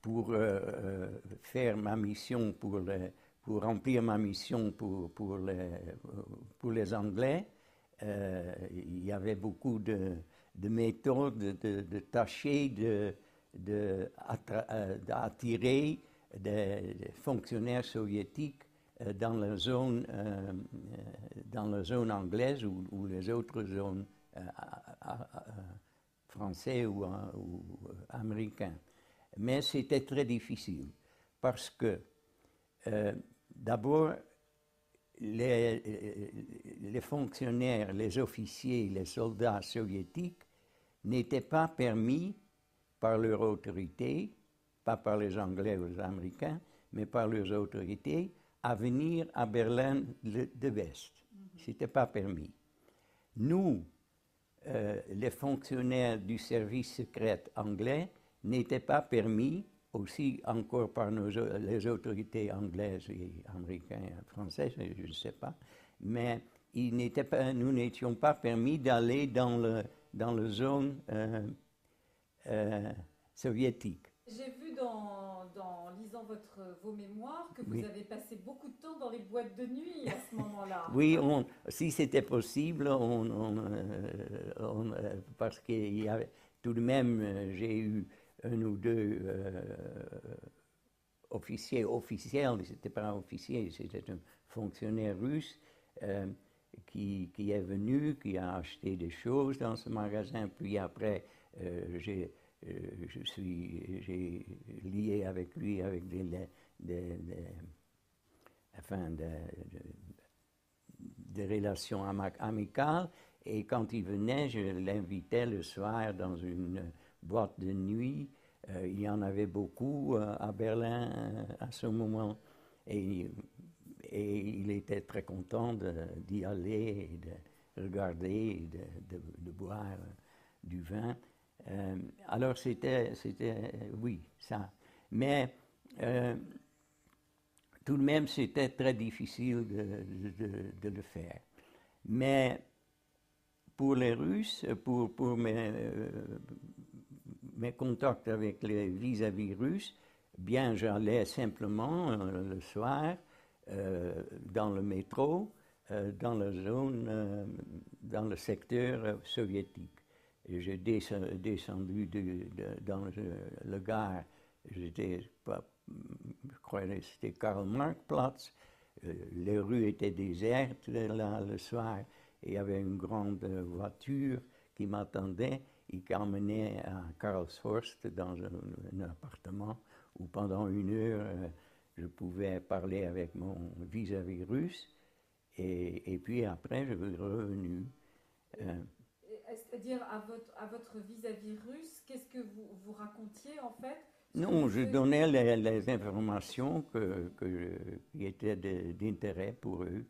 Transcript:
pour faire ma mission, pour remplir ma mission pour les Anglais, il y avait beaucoup de méthodes de tâcher d'attirer des fonctionnaires soviétiques dans la zone anglaise ou les autres zones françaises ou américaines. Mais c'était très difficile parce que d'abord les fonctionnaires, les officiers, les soldats soviétiques n'étaient pas permis par leur autorité, pas par les Anglais ou les Américains, mais par leurs autorités, à venir à Berlin de l'Est. Ce n'était pas permis. Nous, les fonctionnaires du service secret anglais, n'étaient pas permis, aussi encore par les autorités anglaises et américaines et françaises, je ne sais pas, mais nous n'étions pas permis d'aller dans la zone soviétique. J'ai vu en lisant vos mémoires que vous avez passé beaucoup de temps dans les boîtes de nuit à ce moment-là. Oui, si c'était possible, parce qu'il y avait tout de même, j'ai eu un ou deux officiels, c'était pas un officier, c'était un fonctionnaire russe qui est venu, qui a acheté des choses dans ce magasin, puis après j'ai lié avec lui avec des relations amicales, et quand il venait, je l'invitais le soir dans une boîte de nuit. Il y en avait beaucoup à Berlin à ce moment, et il était très content d'y aller et de regarder et de boire du vin. Alors c'était, oui, ça. Mais tout de même, c'était très difficile de le faire. Mais pour les Russes, pour mes contacts avec les vis-à-vis russes, bien j'allais simplement le soir dans le métro, dans la zone, dans le secteur soviétique. Et j'ai descendu dans le gare, j'étais, je crois que c'était Karl-Marx-Platz, les rues étaient désertes là, le soir, et il y avait une grande voiture qui m'attendait et qui emmenait à Karlshorst dans un appartement où pendant 1 heure je pouvais parler avec mon vis-à-vis russe, et puis après je suis revenu. C'est-à-dire à votre vis-à-vis russe, qu'est-ce que vous racontiez en fait? Non, je donnais les informations qui étaient d'intérêt pour eux.